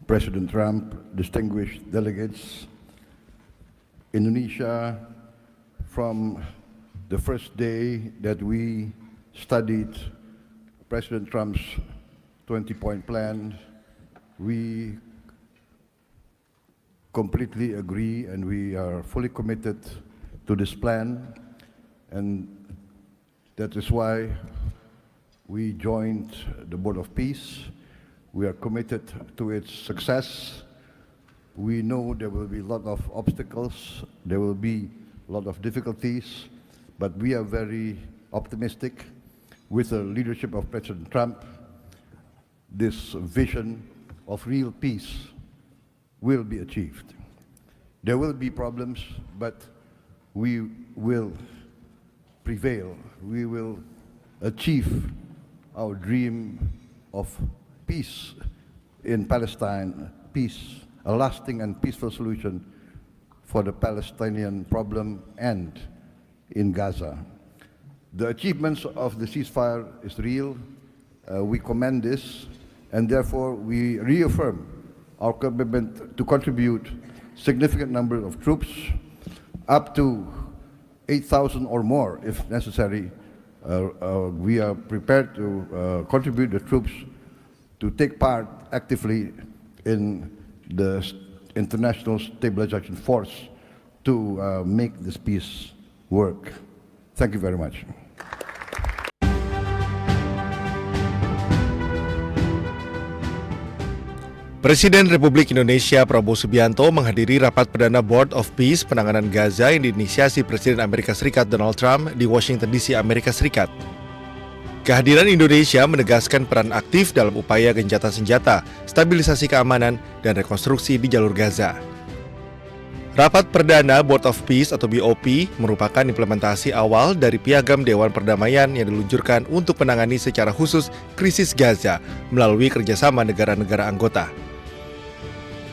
President Trump, distinguished delegates, Indonesia, from the first day that we studied President Trump's 20-point plan, we completely agree and we are fully committed to this plan, and that is why we joined the Board of Peace. We are committed to its success. We know there will be a lot of obstacles, there will be a lot of difficulties, but we are very optimistic with the leadership of President Trump. This vision of real peace will be achieved. There will be problems, but we will prevail. We will achieve our dream of peace in Palestine, peace, a lasting and peaceful solution for the Palestinian problem and in Gaza. The achievements of the ceasefire is real. We commend this, and therefore we reaffirm our commitment to contribute significant number of troops, up to 8,000 or more if necessary. We are prepared to contribute the troops to take part actively in the international stabilization force to make this peace work. Thank you very much. Presiden Republik Indonesia Prabowo Subianto menghadiri rapat perdana Board of Peace penanganan Gaza yang diinisiasi Presiden Amerika Serikat Donald Trump di Washington DC, Amerika Serikat. Kehadiran Indonesia menegaskan peran aktif dalam upaya gencatan senjata, stabilisasi keamanan, dan rekonstruksi di jalur Gaza. Rapat perdana Board of Peace atau BOP merupakan implementasi awal dari piagam Dewan Perdamaian yang diluncurkan untuk menangani secara khusus krisis Gaza melalui kerjasama negara-negara anggota.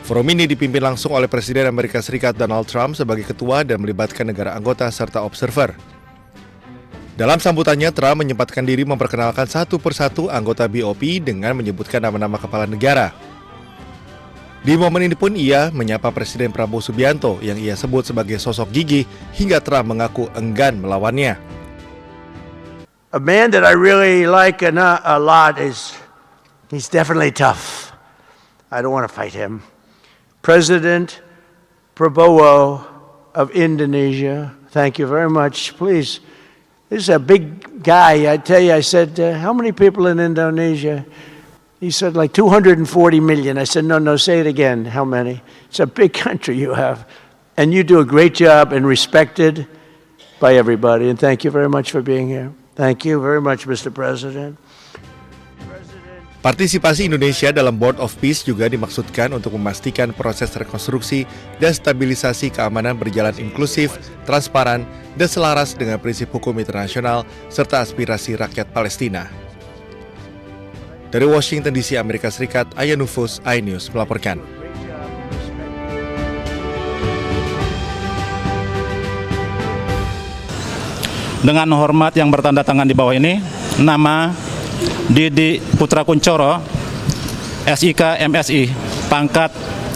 Forum ini dipimpin langsung oleh Presiden Amerika Serikat Donald Trump sebagai ketua dan melibatkan negara anggota serta observer. Dalam sambutannya, Trump menyempatkan diri memperkenalkan satu persatu anggota BOP dengan menyebutkan nama-nama kepala negara. Di momen ini pun ia menyapa Presiden Prabowo Subianto yang ia sebut sebagai sosok gigih hingga Trump mengaku enggan melawannya. A man that I really like a lot he's definitely tough. I don't want to fight him. President Prabowo of Indonesia, thank you very much. Please. This is a big guy. I tell you, I said, how many people in Indonesia? He said, like 240 million. I said, no, say it again. How many? It's a big country you have. And you do a great job and respected by everybody. And thank you very much for being here. Thank you very much, Mr. President. Partisipasi Indonesia dalam Board of Peace juga dimaksudkan untuk memastikan proses rekonstruksi dan stabilisasi keamanan berjalan inklusif, transparan, dan selaras dengan prinsip hukum internasional serta aspirasi rakyat Palestina. Dari Washington DC, Amerika Serikat, Aya Nufus, iNews melaporkan. Dengan hormat yang bertanda tangan di bawah ini, nama Didi Putra Kuncoro, SIK MSI, pangkat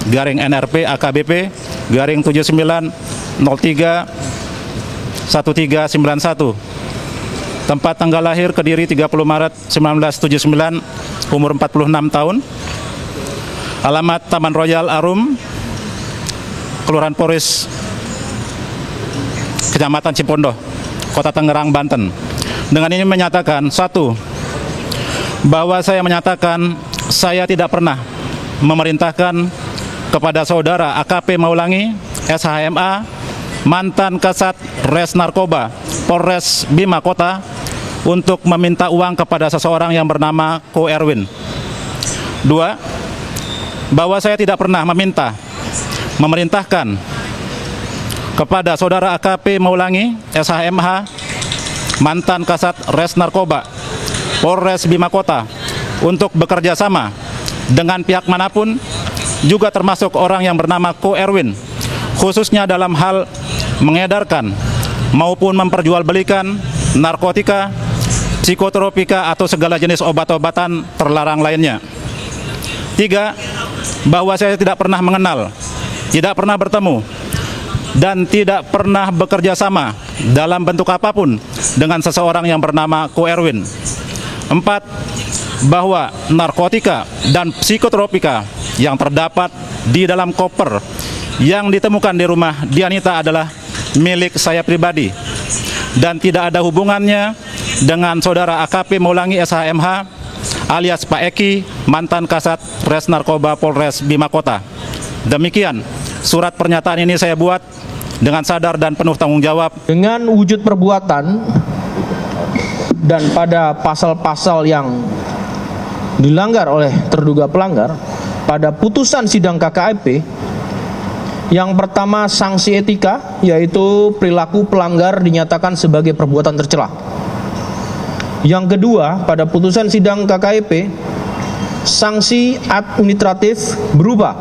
garing NRP AKBP garing 7903 1391. Tempat tanggal lahir Kediri 30 Maret 1979, umur 46 tahun. Alamat Taman Royal Arum, Kelurahan Poris, Kecamatan Cipondoh, Kota Tangerang, Banten. Dengan ini menyatakan, 1. Bahwa saya menyatakan saya tidak pernah memerintahkan kepada saudara AKP Maulangi, SHMA, mantan Kasat Res Narkoba, Polres Bima Kota, untuk meminta uang kepada seseorang yang bernama Ko Erwin. 2. Bahwa saya tidak pernah memerintahkan kepada saudara AKP Maulangi, SHMH, mantan Kasat Res Narkoba, Polres Bima Kota, untuk bekerja sama dengan pihak manapun, juga termasuk orang yang bernama Ko Erwin, khususnya dalam hal mengedarkan maupun memperjualbelikan narkotika, psikotropika atau segala jenis obat-obatan terlarang lainnya. 3. bahwa saya tidak pernah mengenal, tidak pernah bertemu, dan tidak pernah bekerja sama dalam bentuk apapun dengan seseorang yang bernama Ko Erwin. 4. Bahwa narkotika dan psikotropika yang terdapat di dalam koper yang ditemukan di rumah Dianita adalah milik saya pribadi dan tidak ada hubungannya dengan saudara AKP Maulangi SHMH alias Pak Eki, mantan Kasat Res Narkoba Polres Bima Kota. Demikian surat pernyataan ini saya buat dengan sadar dan penuh tanggung jawab. Dengan wujud perbuatan dan pada pasal-pasal yang dilanggar oleh terduga pelanggar, pada putusan sidang KKIP, yang pertama sanksi etika, yaitu perilaku pelanggar dinyatakan sebagai perbuatan tercela. Yang kedua, pada putusan sidang KKIP, sanksi administratif berupa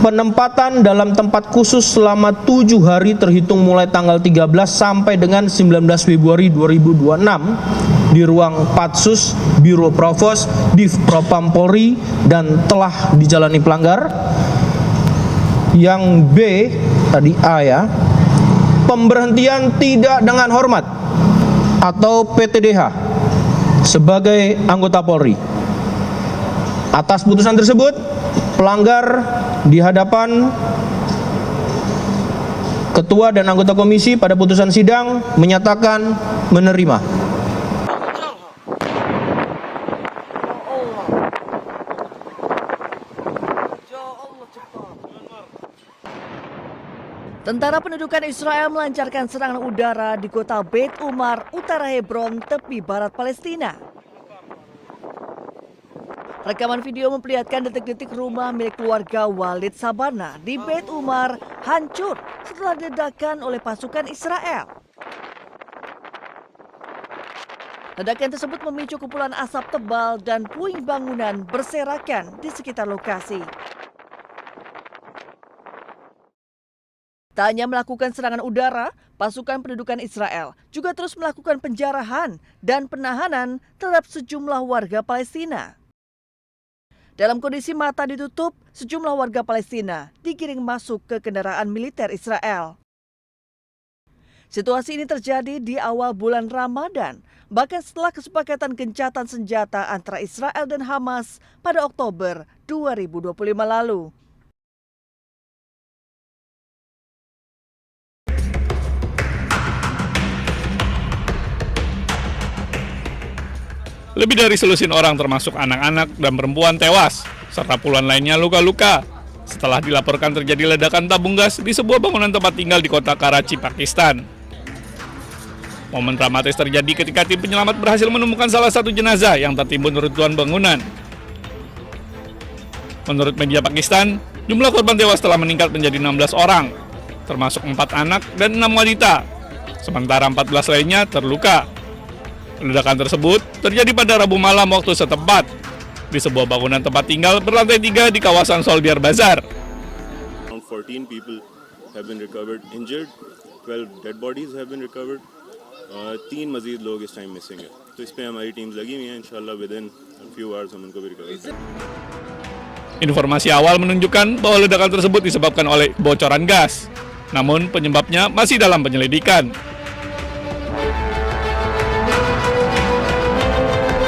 penempatan dalam tempat khusus selama 7 hari terhitung mulai tanggal 13 sampai dengan 19 Februari 2026 di ruang Patsus Biro Provos Div Propam Polri dan telah dijalani pelanggar. Yang B, tadi A ya, pemberhentian tidak dengan hormat atau PTDH sebagai anggota Polri. Atas putusan tersebut, pelanggar di hadapan ketua dan anggota komisi pada putusan sidang menyatakan menerima. Tentara pendudukan Israel melancarkan serangan udara di kota Beit Umar, utara Hebron, tepi barat Palestina. Rekaman video memperlihatkan detik-detik rumah milik keluarga Walid Sabana di Beit Umar hancur setelah diledakkan oleh pasukan Israel. Ledakan tersebut memicu kepulan asap tebal dan puing bangunan berserakan di sekitar lokasi. Tak hanya melakukan serangan udara, pasukan pendudukan Israel juga terus melakukan penjarahan dan penahanan terhadap sejumlah warga Palestina. Dalam kondisi mata ditutup, sejumlah warga Palestina digiring masuk ke kendaraan militer Israel. Situasi ini terjadi di awal bulan Ramadan, bahkan setelah kesepakatan gencatan senjata antara Israel dan Hamas pada Oktober 2025 lalu. Lebih dari selusin orang termasuk anak-anak dan perempuan tewas, serta puluhan lainnya luka-luka setelah dilaporkan terjadi ledakan tabung gas di sebuah bangunan tempat tinggal di kota Karachi, Pakistan. Momen dramatis terjadi ketika tim penyelamat berhasil menemukan salah satu jenazah yang tertimbun reruntuhan bangunan. Menurut media Pakistan, jumlah korban tewas telah meningkat menjadi 16 orang, termasuk 4 anak dan 6 wanita, sementara 14 lainnya terluka. Ledakan tersebut terjadi pada Rabu malam waktu setempat di sebuah bangunan tempat tinggal berlantai 3 di kawasan Soldier Bazar. Around 14 people have been recovered injured, 12 dead bodies have been recovered, 3 मजीद लोग इस time missing है. तो इस पे हमारी टीम्स लगी हुई हैं, इंशाल्लाह within a few hours हम उनको भी रिकवर करेंगे. Informasi awal menunjukkan bahwa ledakan tersebut disebabkan oleh kebocoran gas. Namun penyebabnya masih dalam penyelidikan.